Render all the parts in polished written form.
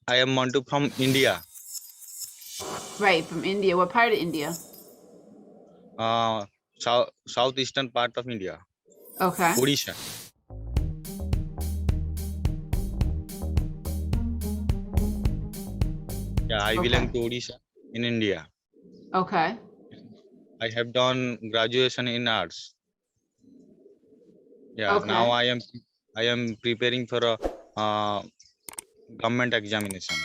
I am Mantu from India. Right, from India. What part of India? Southeastern part of India. Okay. Odisha. Yeah, I belong to Odisha in India. Okay. I have done graduation in arts. Yeah, Okay. now I am preparing for a government examination.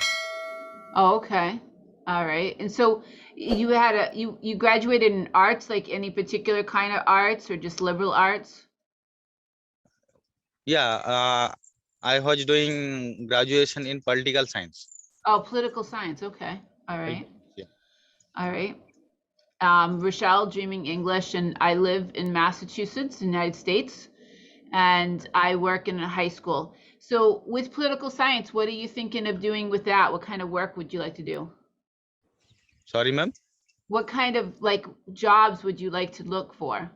Oh, okay. All right. And so you had you graduated in arts, like any particular kind of arts or just liberal arts? Yeah, I was doing graduation in political science. Oh, political science. Okay. All right. Yeah. All right. Rochelle, Dreaming English, and I live in Massachusetts, United States, and I work in a high school. So with political science, what are you thinking of doing with that? What kind of work would you like to do? Sorry, ma'am. What kind of like jobs would you like to look for?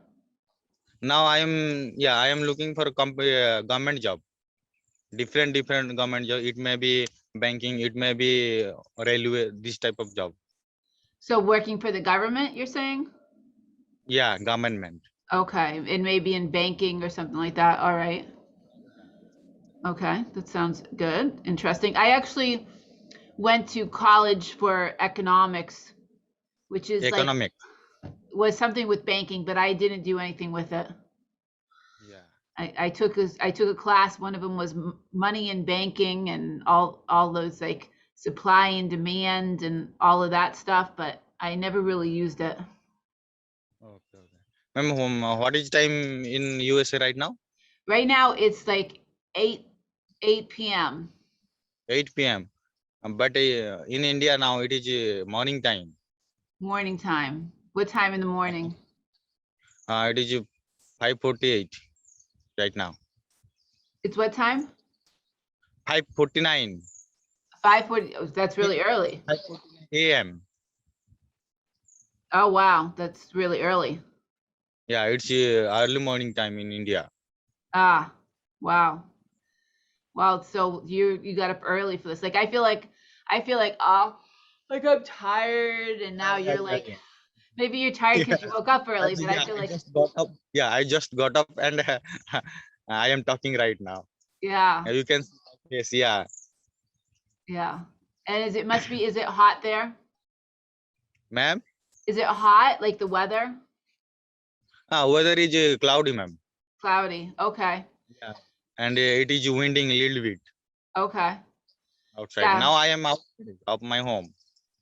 Now I am looking for a government job. Different government job. It may be banking, it may be railway, this type of job. So working for the government, you're saying? Yeah, government. Okay, and maybe in banking or something like that. All right. Okay, that sounds good. Interesting. I actually went to college for economics, which is like Economic. was something with banking, but I didn't do anything with it. Yeah. I took a class. One of them was money and banking and all those like supply and demand and all of that stuff, but I never really used it. Okay. Ma'am, what is time in USA right now? Right now it's like 8 p.m. 8 p.m. But in India now it is morning time. morning time. What time in the morning? It is 5:48 right now. It's what time? 5:49 5:40. Oh, that's really early. 5:49 a.m. Oh wow, that's really early. Yeah, it's early morning time in India. Ah, wow. Wow, so you got up early for this. Like I feel like oh like I'm tired and now you're like maybe you're tired because you woke up early, but I feel I like just got up. Yeah, I just got up and I am talking right now. yeah, You can see my face. Yeah, yeah. And is it hot there? ma'am. Is it hot like the weather? Weather is cloudy, ma'am. Cloudy. Okay. Yeah, and it is winding a little bit Okay. outside. Yeah. Now I am out of my home.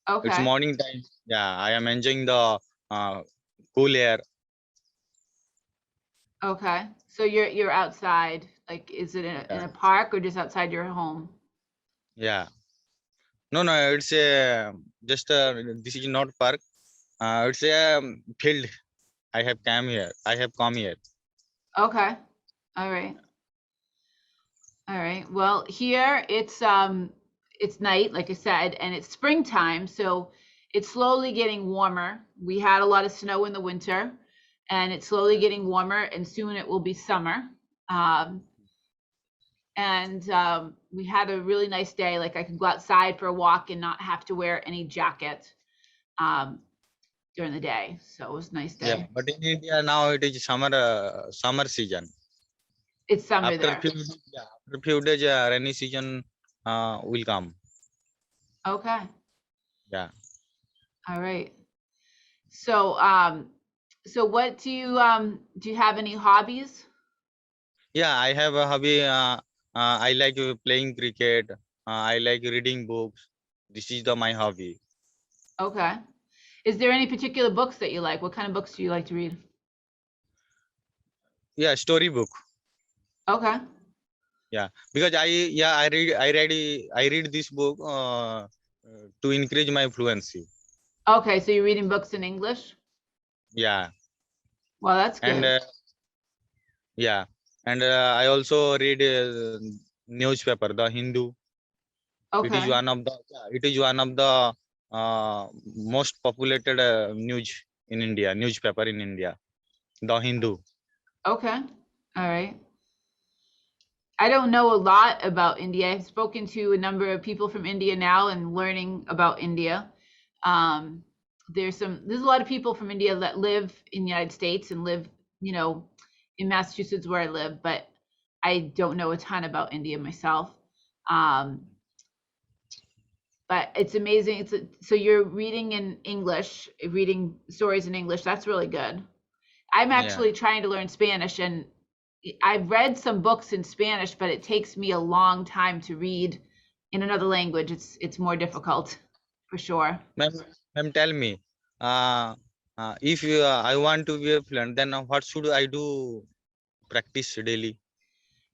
It's Okay. morning time. Yeah, I am enjoying the cool air. Okay. So you're outside. Like is it in Yeah. a park or just outside your home? Yeah. No, it's a just this is not park. It's a field. I have come here. I have come here. Okay. All right. All right. Well, here it's night, like I said, and it's springtime, so it's slowly getting warmer. We had a lot of snow in the winter, and it's slowly getting warmer, and soon it will be summer. Um, and we had a really nice day. Like I could go outside for a walk and not have to wear any jacket um, during the day. So it was a nice Yeah, day. but in India now it is summer season. It's summer After there. few days, rainy season will come. Okay. Yeah. All right. So so what do you have any hobbies? Yeah, I have a hobby. I like playing cricket. I like reading books. This is my hobby. Okay. Is there any particular books that you like? What kind of books do you like to read? Yeah, storybook. Okay. Yeah, because I read this book to increase my fluency. Okay, so you're reading books in English? Yeah, Well, that's and good. yeah, and I also read newspaper, The Hindu. Okay. It is one of the most populated news in India, newspaper in India, The Hindu. Okay. All right. I don't know a lot about India. I've spoken to a number of people from India now and learning about India. There's a lot of people from India that live in the United States and live, in Massachusetts where I live, but I don't know a ton about India myself. But it's amazing. So you're reading in English, reading stories in English. That's really good. I'm Yeah, actually trying to learn Spanish, and I've read some books in Spanish, but it takes me a long time to read in another language. It's more difficult, for sure. ma'am. Ma'am, tell me, if I want to be a fluent, then what should I do? Practice daily.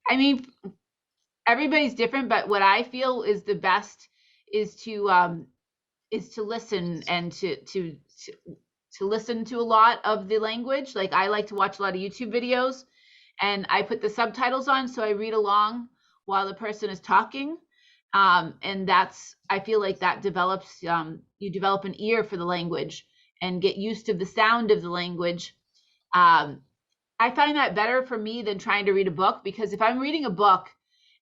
I mean, everybody's different, but what I feel is the best is to listen and to listen to a lot of the language. Like I like to watch a lot of YouTube videos, and I put the subtitles on so I read along while the person is talking. And I feel like that develops, you develop an ear for the language and get used to the sound of the language. Um, I find that better for me than trying to read a book, because if I'm reading a book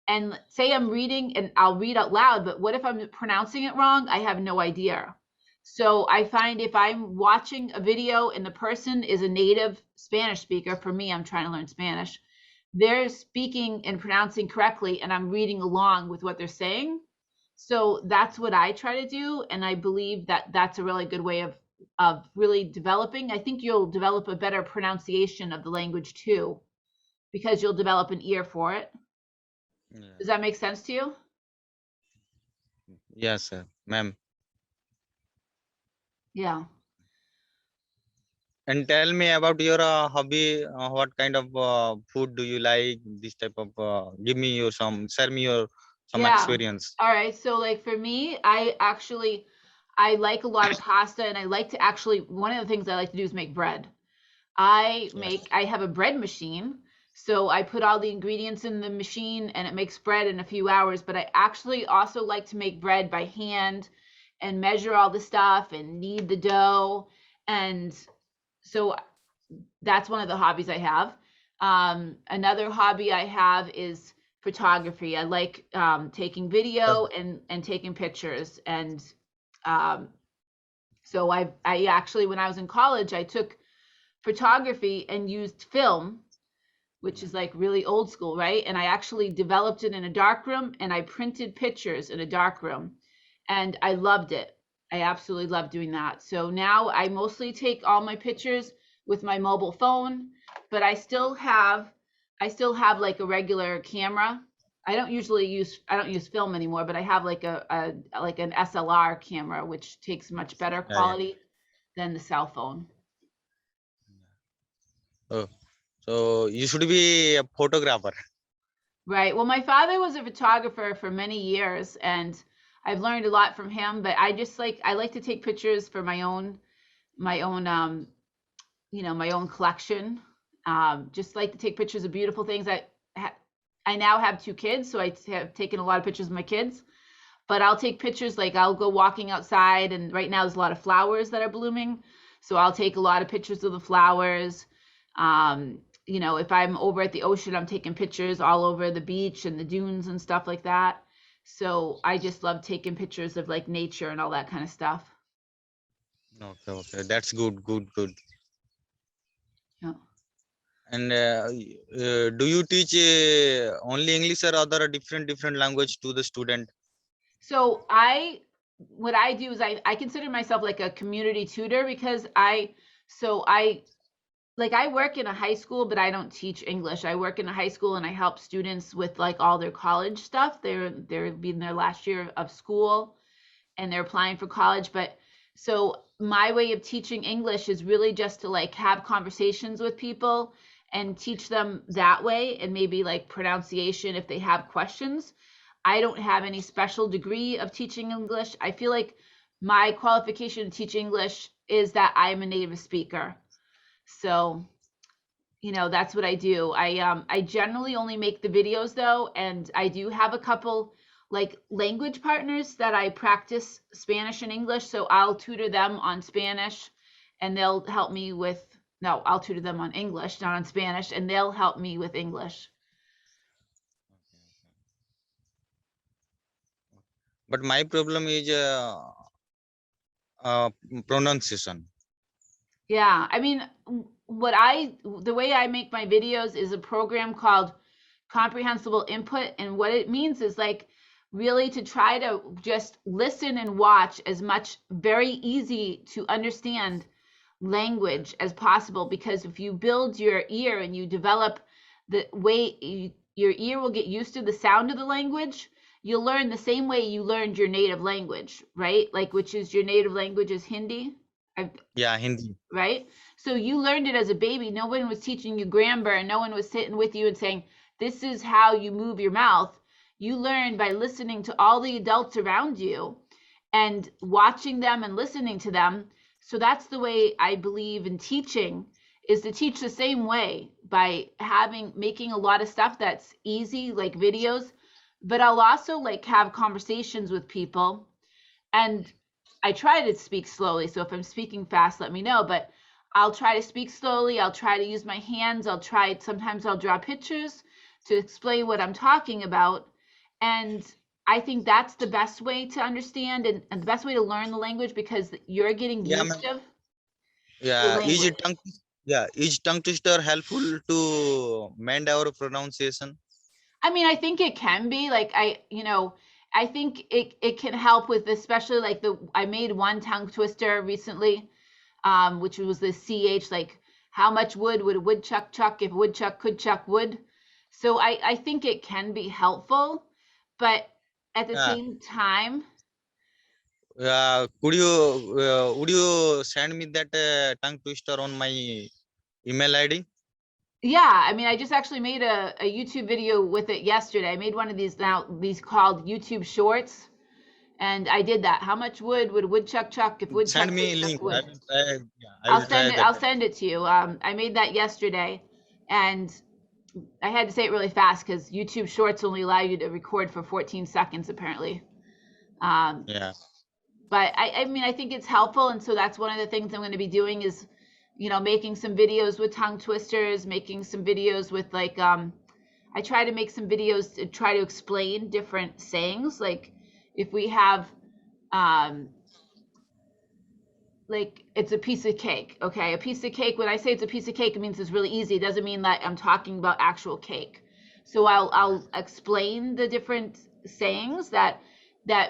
and say I'm reading and I'll read out loud, but what if I'm pronouncing it wrong? I have no idea. So I find if I'm watching a video and the person is a native Spanish speaker, for me, I'm trying to learn Spanish, they're speaking and pronouncing correctly, and I'm reading along with what they're saying. So that's what I try to do, and I believe that that's a really good way of really developing. I think you'll develop a better pronunciation of the language too, because you'll develop an ear for it. Yeah. Does that make sense to you? Yes, sir, ma'am. Yeah. And tell me about your hobby. What kind of food do you like? This type of. Give me your share me your some Yeah. experience. All right. So like for me, I like a lot of pasta, and I like to actually, one of the things I like to do is make bread. Yes. I have a bread machine. So I put all the ingredients in the machine and it makes bread in a few hours, but I actually also like to make bread by hand and measure all the stuff and knead the dough. And so that's one of the hobbies I have. Another hobby I have is photography. I like taking video and taking pictures. And um, so I actually, when I was in college, I took photography and used film, which is like really old school, right? And I actually developed it in a dark room, and I printed pictures in a dark room, and I loved it. I absolutely love doing that. So now I mostly take all my pictures with my mobile phone, but I still have like a regular camera. I don't use film anymore, but I have like a like an SLR camera, which takes much better Yeah, yeah. quality than the cell phone. Oh, so you should be a photographer. Right. Well, my father was a photographer for many years, and I've learned a lot from him, but I like to take pictures for my own my own collection. Just like to take pictures of beautiful things. I now have two kids, so I have taken a lot of pictures of my kids. But I'll take pictures, like I'll go walking outside, and right now there's a lot of flowers that are blooming, so I'll take a lot of pictures of the flowers. If I'm over at the ocean, I'm taking pictures all over the beach and the dunes and stuff like that. So I just love taking pictures of like nature and all that kind of stuff. Okay, okay, that's good, good, good. Yeah. And do you teach only English or other different language to the student? So what I do is I consider myself like a community tutor, because so I work in a high school, but I don't teach English. I work in a high school and I help students with like all their college stuff. They're in their last year of school and they're applying for college. But so my way of teaching English is really just to like have conversations with people and teach them that way, and maybe like pronunciation if they have questions. I don't have any special degree of teaching English. I feel like my qualification to teach English is that I'm a native speaker. So, that's what I do. I generally only make the videos though, and I do have a couple like language partners that I practice Spanish and English, so I'll tutor them on Spanish and they'll help me with no, I'll tutor them on English, not on Spanish, and they'll help me with English. but my problem is pronunciation. Yeah, I mean, the way I make my videos is a program called Comprehensible Input, and what it means is like really to try to just listen and watch as much very easy to understand language as possible, because if you build your ear and you develop the way your ear will get used to the sound of the language, you'll learn the same way you learned your native language, right? Like, which is your native language is Hindi. Yeah, Hindi. Right? So you learned it as a baby. No one was teaching you grammar, and no one was sitting with you and saying, this is how you move your mouth. You learned by listening to all the adults around you and watching them and listening to them. So that's the way I believe in teaching, is to teach the same way by making a lot of stuff that's easy, like videos, but I'll also like have conversations with people, and I try to speak slowly. So if I'm speaking fast, let me know, but I'll try to speak slowly. I'll try to use my hands. Sometimes I'll draw pictures to explain what I'm talking about. And I think that's the best way to understand and the best way to learn the language, because you're getting Yeah, used to the yeah. language. Is tongue twister helpful to mend our pronunciation? I mean, I think it can be like, I think it can help with, especially like I made one tongue twister recently, which was the CH, like how much wood would a woodchuck chuck if a woodchuck could chuck wood? So I think it can be helpful, but at the Yeah. same time, Would you send me that tongue twister on my email ID? yeah, I mean, I just actually made a YouTube video with it yesterday. I made one of these called YouTube Shorts, and I did that. How much wood would a woodchuck chuck if Send woodchuck me could link. chuck wood? I will try. Yeah, I will try that. I'll send it to you. I made that yesterday, and I had to say it really fast because YouTube Shorts only allow you to record for 14 seconds, apparently. Yeah. But I mean, I think it's helpful, and so that's one of the things I'm going to be doing is, making some videos with tongue twisters, making some videos with like, I try to make some videos to try to explain different sayings. Like, if we have, like, it's a piece of cake. Okay, a piece of cake. When I say it's a piece of cake, it means it's really easy. It doesn't mean that I'm talking about actual cake. So I'll explain the different sayings that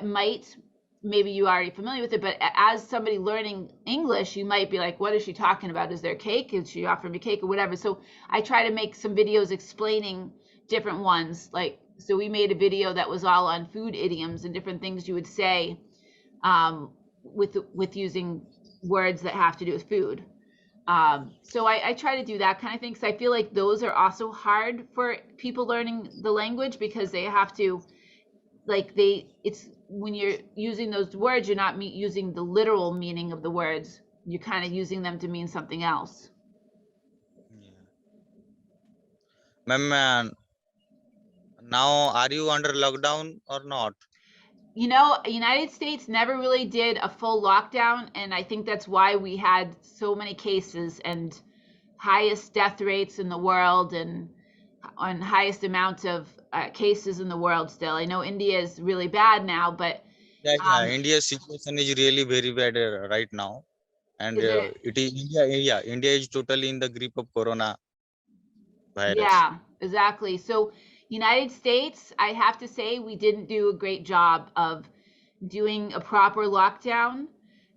might, maybe you already familiar with it, but as somebody learning English, you might be like, what is she talking about? Is there cake? Is she offering me cake or whatever? So I try to make some videos explaining different ones. Like, so we made a video that was all on food idioms and different things you would say, with using words that have to do with food. So I try to do that kind of thing, because I feel like those are also hard for people learning the language, because they have to, like, it's when you're using those words, you're not using the literal meaning of the words. You're kind of using them to mean something else. Yeah. Ma'am, now are you under lockdown or not? United States never really did a full lockdown, and I think that's why we had so many cases and highest death rates in the world, and highest amount of cases in the world still. I know India is really bad now, but Yeah. India's situation is really very bad right now, and is it? it is India. Yeah, India is totally in the grip of corona virus. Yeah, exactly. So United States, I have to say, we didn't do a great job of doing a proper lockdown.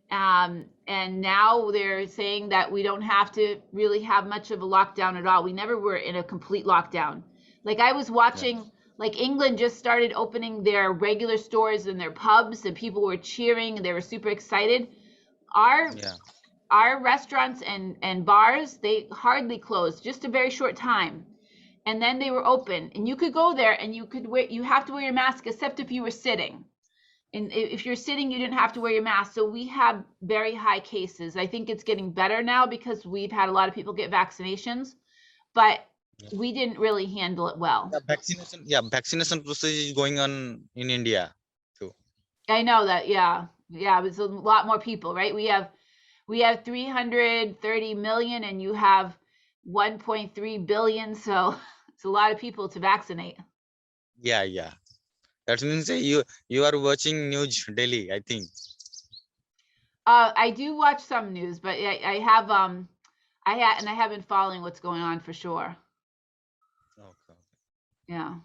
And now they're saying that we don't have to really have much of a lockdown at all. We never were in a complete lockdown. Like, I was Yeah. watching, like, England just started opening their regular stores and their pubs, and people were cheering and they were super excited. Our Yeah. our restaurants and bars, they hardly closed, just a very short time, and then they were open, and you could go there and you have to wear your mask except if you were sitting, and if you're sitting, you didn't have to wear your mask. So we have very high cases. I think it's getting better now because we've had a lot of people get vaccinations, but Yeah. we didn't really handle it well. Vaccination process is going on in India too. I know that. Yeah, it's a lot more people, right? We have 330 million, and you have 1.3 billion, so it's a lot of people to vaccinate. Yeah. That means you are watching news daily, I think. I do watch some news, but I have been following what's going on for sure. Okay. Yeah.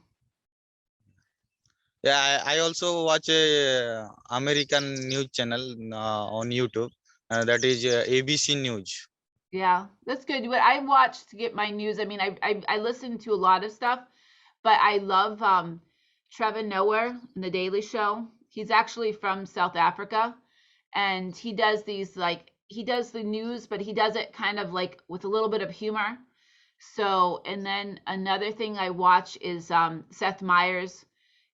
Yeah, I also watch a American news channel on YouTube. That is ABC News. Yeah, that's good. What I watch to get my news, I mean, I listen to a lot of stuff, but I love Trevor Noah in the Daily Show. He's actually from South Africa, and he does these like he does the news, but he does it kind of like with a little bit of humor. So, and then another thing I watch is Seth Meyers.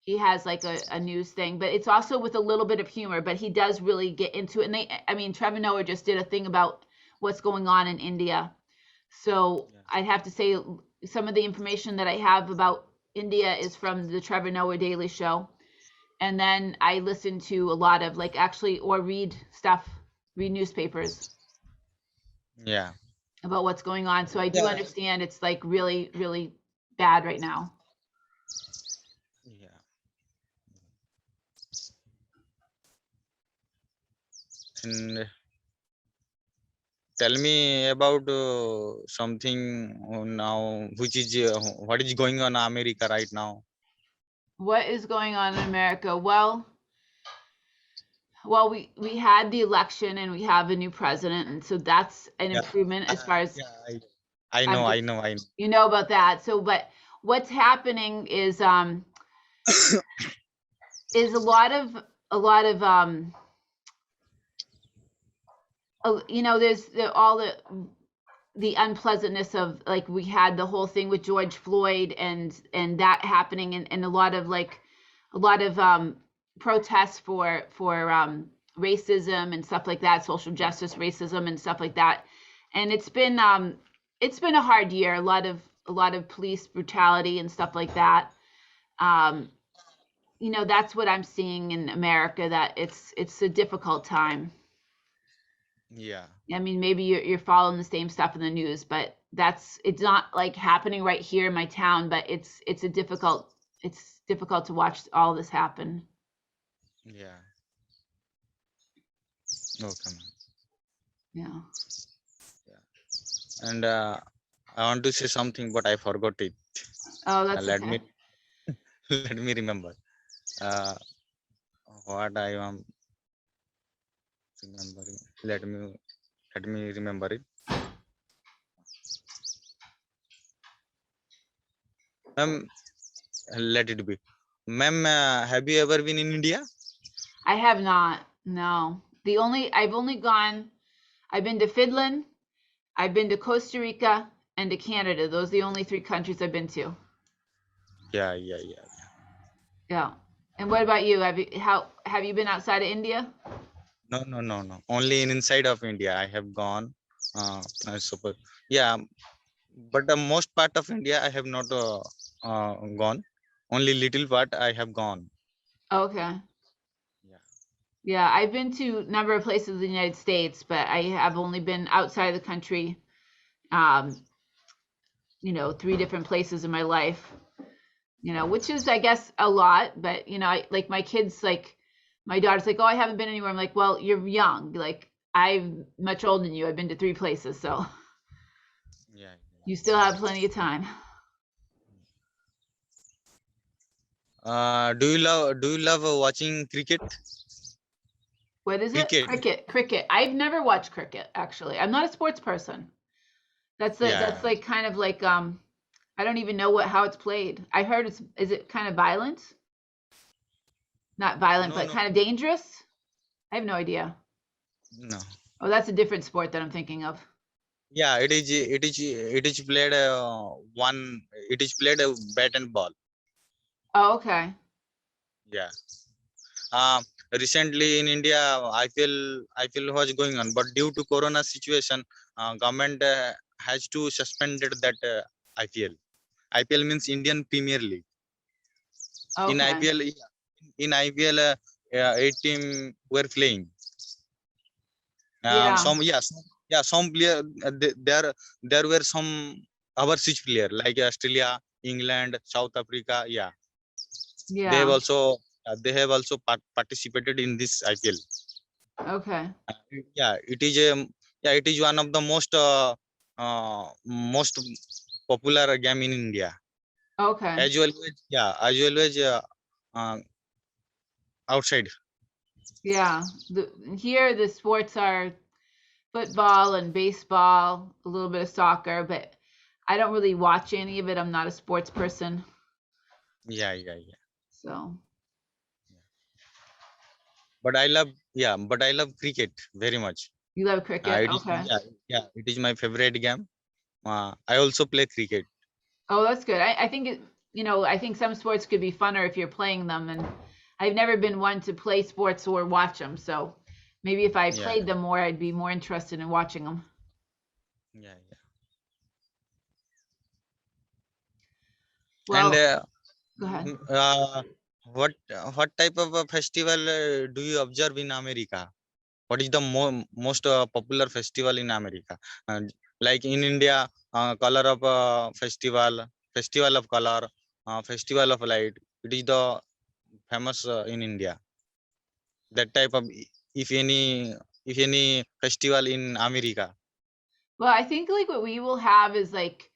He has like a news thing, but it's also with a little bit of humor, but he does really get into it. And I mean, Trevor Noah just did a thing about what's going on in India. So Yeah. I'd have to say some of the information that I have about India is from the Trevor Noah Daily Show. And then I listen to a lot of like actually, or read stuff, read newspapers Yeah. about what's going on. So I do Yeah. understand it's like really, really bad right now. Yeah. And tell me about something now, which is what is going on in America right now. What is going on in America? Well, we had the election and we have a new president, and so that's an Yeah. improvement as far as Yeah. I I'm know. just, I know. I know. you know about that. So, but what's happening is a lot of you know, there's all the unpleasantness of like we had the whole thing with George Floyd and that happening, and a lot of protests for racism and stuff like that, social justice racism and stuff like that. And it's been a hard year, a lot of police brutality and stuff like that. You know, that's what I'm seeing in America, that it's a difficult time. Yeah. I mean, maybe you're following the same stuff in the news, but it's not like happening right here in my town, but it's difficult to watch all this happen. Yeah. Okay. Ma'am. Yeah. Yeah. And I want to say something, but I forgot it. Oh, that's Let okay. me let me remember. Uh, what I am remembering. Let me remember it. Ma'am, let it be. Ma'am, have you ever been in India? I have not. No. I've been to Finland, I've been to Costa Rica, and to Canada. Those are the only 3 countries I've been to. Yeah, yeah, yeah. Yeah. And what about you? Have you been outside of India? No, no, no, no. Only in inside of India I have gone. I suppose. Yeah, but the most part of India I have not gone. Only little part I have gone. Okay. Yeah. Yeah, I've been to a number of places in the United States, but I have only been outside of the country, you know, 3 different places in my life, you know, which is, I guess, a lot. But, you know, like my kids, like my daughter's like, oh, I haven't been anywhere. I'm like, well, you're young. Like, I'm much older than you. I've been to 3 places. So Yeah. you still have plenty of time. Do you love watching cricket? What is it? Cricket. Cricket. I've never watched cricket, actually. I'm not a sports person. Yeah. That's like kind of like I don't even know how it's played. I heard is it kind of violent? Not violent, No, but no, kind of dangerous? I have no idea. no. Oh, that's a different sport that I'm thinking of. Yeah, it is played one. It is played a bat and ball. Oh, okay. Yeah. Uh, Recently in India, I feel what's going on, but due to Corona situation, government has to suspended that IPL. IPL means Indian Premier League. In Okay. IPL, eight team were playing. Yeah. Some player there were some overseas player like Australia, England, South Africa. Yeah, They have Yeah. also participated in this IPL. Okay. Yeah, it is one of the most popular game in India. Okay. As always, uh, outside. Yeah. Here the sports are football and baseball, a little bit of soccer, but I don't really watch any of it. I'm not a sports person. Yeah. So But I love cricket very much. you love cricket? It is Okay. it is my favorite game. I also play cricket. Oh, that's good. I think I think some sports could be funner if you're playing them, and I've never been one to play sports or watch them. So maybe if I Yeah, played them more, I'd be more interested in watching them. yeah. And Well, go ahead. mm, uh, what type of a festival do you observe in America? What is the most popular festival in America? Like in India, color of festival of color, festival of light. It is the famous in India. That type of if any festival in America. Well, I think like what we will have is like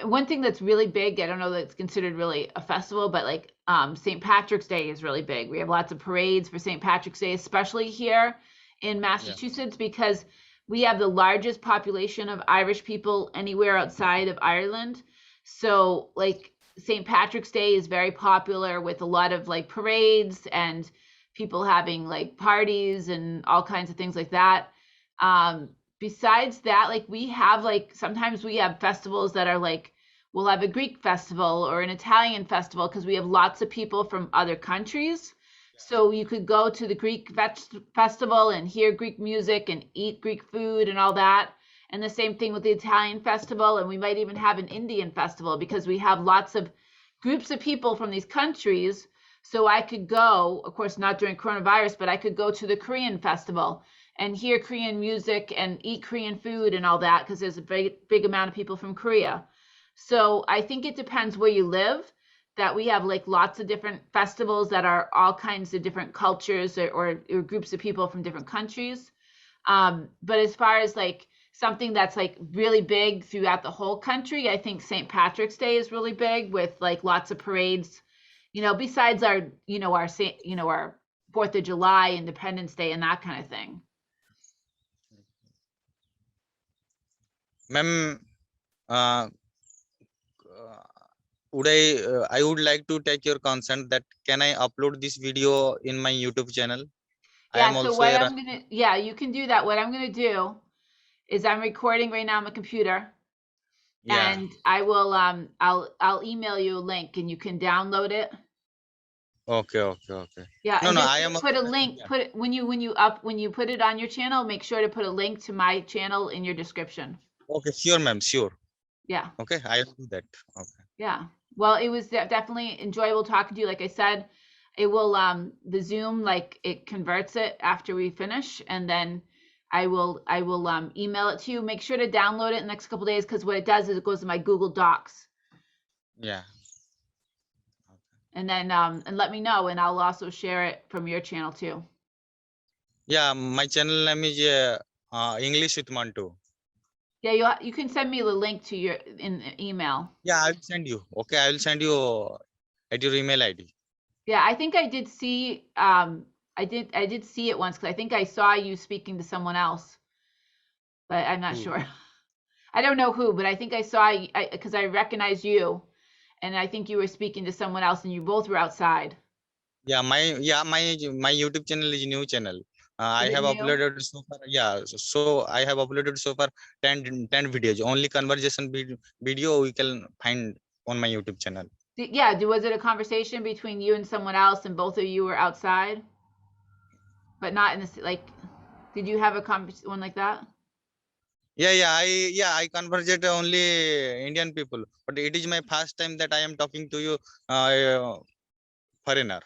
one thing that's really big. I don't know that it's considered really a festival, but like St. Patrick's Day is really big. We have lots of parades for St. Patrick's Day, especially here in Yeah, Massachusetts, because we have the largest population of Irish people anywhere outside of Ireland. So like St. Patrick's Day is very popular with a lot of like parades and people having like parties and all kinds of things like that. Besides that, like we have like sometimes we have festivals that are like we'll have a Greek festival or an Italian festival because we have lots of people from other countries. So you could go to the Greek festival and hear Greek music and eat Greek food and all that. And the same thing with the Italian festival. And we might even have an Indian festival because we have lots of groups of people from these countries. So I could go, of course, not during coronavirus, but I could go to the Korean festival and hear Korean music and eat Korean food and all that because there's a big amount of people from Korea. So I think it depends where you live that we have like lots of different festivals that are all kinds of different cultures or groups of people from different countries. But as far as like something that's like really big throughout the whole country, I think St. Patrick's Day is really big with like lots of parades. Besides our 4th of July, Independence Day, and that kind of thing. ma'am. Uh, I would like to take your consent that can I upload this video in my YouTube channel? I Yeah, am so also what a I'm gonna, yeah, you can do that. What I'm gonna do is I'm recording right now on my computer, yeah. and I will I'll email you a link and you can download it. Okay. Yeah, No, and no, just I am put also a link, yeah. put it when you put it on your channel, make sure to put a link to my channel in your description. Okay, sure, ma'am, sure. Yeah. Okay, I'll do that. Okay. Yeah. Well, it was definitely enjoyable talking to you. Like I said, it will the Zoom like it converts it after we finish, and then I will email it to you. Make sure to download it in the next couple days because what it does is it goes to my Google Docs, Yeah. and then and let me know, and I'll also share it from your channel too. Yeah, my channel name is English with Mantu. Yeah, you can send me the link to your in the email. Yeah, I will send you. Okay, I will send you at your email ID. Yeah, I think I did see I did see it once because I think I saw you speaking to someone else, but I'm not Who? sure. I don't know who, but I think I saw because I recognize you, and I think you were speaking to someone else, and you both were outside. My YouTube channel is new channel. I Is it have new? uploaded so far. Yeah, so I have uploaded so far 10 videos. Only conversation video we can find on my YouTube channel. Yeah. Was it a conversation between you and someone else, and both of you were outside, but not in the like? Did you have a one like that? I conversate only Indian people, but it is my first time that I am talking to you, foreigner.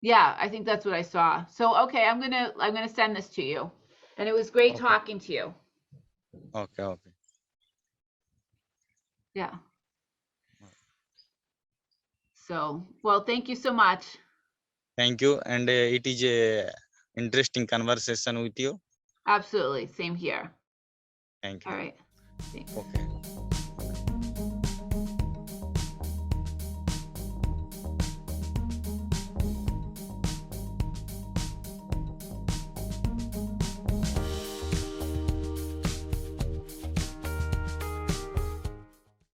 Yeah, I think that's what I saw. So okay, I'm gonna send this to you, and it was great Okay, talking to you. okay. Yeah. So, well, thank you so much. Thank you, and it is a interesting conversation with you. Absolutely. Same here. Thank you. All right. Thanks. Okay.